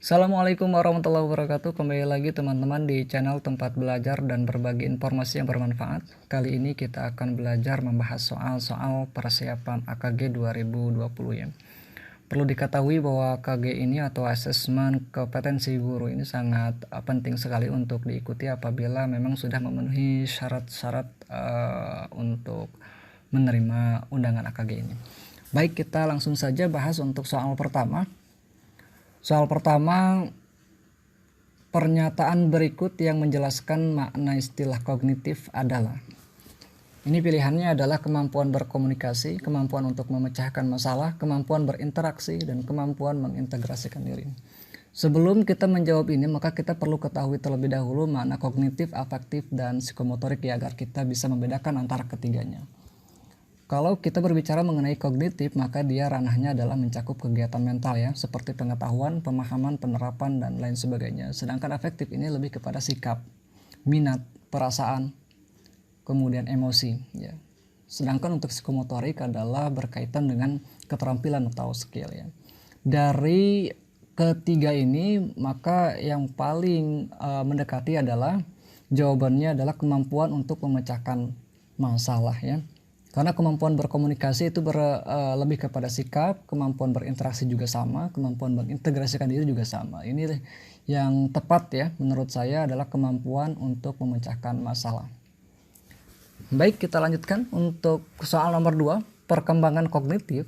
Assalamualaikum warahmatullahi wabarakatuh. Kembali lagi teman-teman di channel tempat belajar dan berbagi informasi yang bermanfaat. Kali ini kita akan belajar membahas soal-soal persiapan AKG 2020 ya. Perlu diketahui bahwa AKG ini atau asesmen kompetensi guru ini sangat penting sekali untuk diikuti apabila memang sudah memenuhi syarat-syarat untuk menerima undangan AKG ini. Baik, kita langsung saja bahas untuk soal pertama. Soal pertama, pernyataan berikut yang menjelaskan makna istilah kognitif adalah. Ini pilihannya adalah kemampuan berkomunikasi, kemampuan untuk memecahkan masalah, kemampuan berinteraksi, dan kemampuan mengintegrasikan diri. Sebelum kita menjawab ini, maka kita perlu ketahui terlebih dahulu makna kognitif, afektif, dan psikomotorik ya, agar kita bisa membedakan antara ketiganya. Kalau kita berbicara mengenai kognitif, maka dia ranahnya adalah mencakup kegiatan mental ya, seperti pengetahuan, pemahaman, penerapan, dan lain sebagainya. Sedangkan afektif ini lebih kepada sikap, minat, perasaan, kemudian emosi ya. Sedangkan untuk psikomotorik adalah berkaitan dengan keterampilan atau skill ya. Dari ketiga ini, maka yang paling mendekati adalah jawabannya adalah kemampuan untuk memecahkan masalah ya. Karena kemampuan berkomunikasi itu lebih kepada sikap, kemampuan berinteraksi juga sama, kemampuan mengintegrasikan diri juga sama. Ini yang tepat ya menurut saya adalah kemampuan untuk memecahkan masalah. Baik, kita lanjutkan untuk soal nomor 2. Perkembangan kognitif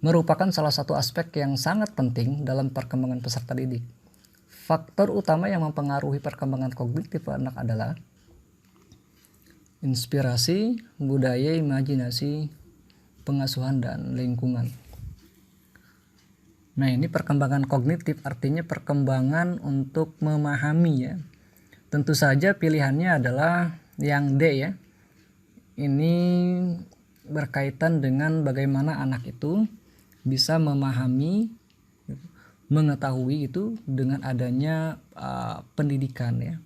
merupakan salah satu aspek yang sangat penting dalam perkembangan peserta didik. Faktor utama yang mempengaruhi perkembangan kognitif anak adalah inspirasi, budaya, imajinasi, pengasuhan, dan lingkungan. Nah, ini perkembangan kognitif artinya perkembangan untuk memahami ya. Tentu saja pilihannya adalah yang D ya. Ini berkaitan dengan bagaimana anak itu bisa memahami, mengetahui itu dengan adanya pendidikan ya,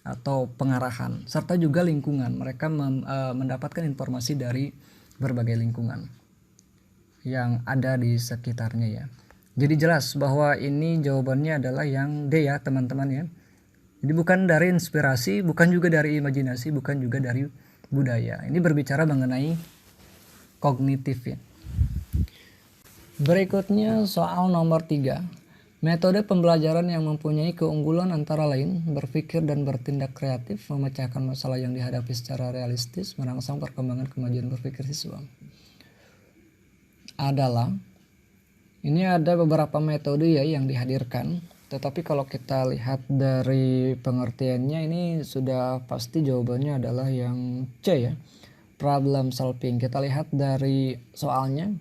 atau pengarahan, serta juga lingkungan. Mereka mendapatkan informasi dari berbagai lingkungan yang ada di sekitarnya ya. Jadi jelas bahwa ini jawabannya adalah yang D ya teman-teman ya. Jadi bukan dari inspirasi, bukan juga dari imajinasi, bukan juga dari budaya. Ini berbicara mengenai kognitif ya. Berikutnya soal nomor 3. Metode pembelajaran yang mempunyai keunggulan antara lain berpikir dan bertindak kreatif, memecahkan masalah yang dihadapi secara realistis, merangsang perkembangan kemajuan berpikir siswa. Adalah, ini ada beberapa metode ya yang dihadirkan, tetapi kalau kita lihat dari pengertiannya ini sudah pasti jawabannya adalah yang C ya, problem solving. Kita lihat dari soalnya,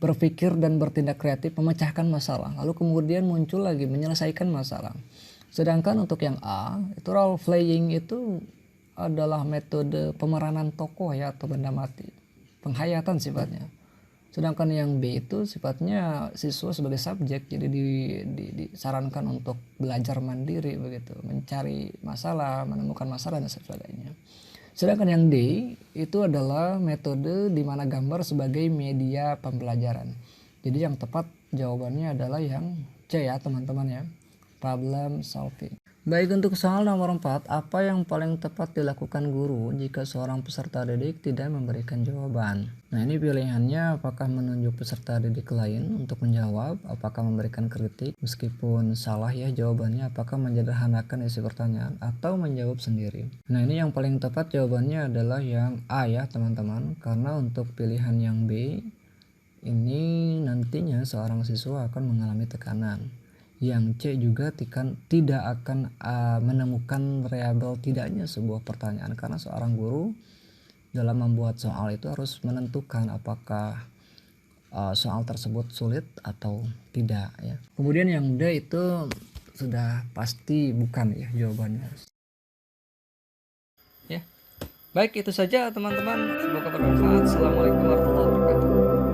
berpikir dan bertindak kreatif, memecahkan masalah. Lalu kemudian muncul lagi menyelesaikan masalah. Sedangkan untuk yang A, itu role playing itu adalah metode pemeranan tokoh ya, atau benda mati. Penghayatan sifatnya. Sedangkan yang B itu sifatnya siswa sebagai subjek, jadi disarankan untuk belajar mandiri begitu, mencari masalah, menemukan masalah dan sebagainya. Sedangkan yang D itu adalah metode di mana gambar sebagai media pembelajaran. Jadi yang tepat jawabannya adalah yang C ya teman-teman ya, problem solving. Baik, untuk soal nomor 4, apa yang paling tepat dilakukan guru jika seorang peserta didik tidak memberikan jawaban? Nah, ini pilihannya apakah menunjuk peserta didik lain untuk menjawab, apakah memberikan kritik meskipun salah ya jawabannya, apakah menyederhanakan isi pertanyaan, atau menjawab sendiri. Nah, ini yang paling tepat jawabannya adalah yang A ya teman-teman, karena untuk pilihan yang B ini nantinya seorang siswa akan mengalami tekanan. Yang C juga tidak akan menemukan variabel tidaknya sebuah pertanyaan, karena seorang guru dalam membuat soal itu harus menentukan apakah soal tersebut sulit atau tidak ya. Kemudian yang D itu sudah pasti bukan ya jawabannya ya. Baik, itu saja teman-teman, semoga bermanfaat. Assalamualaikum warahmatullahi wabarakatuh.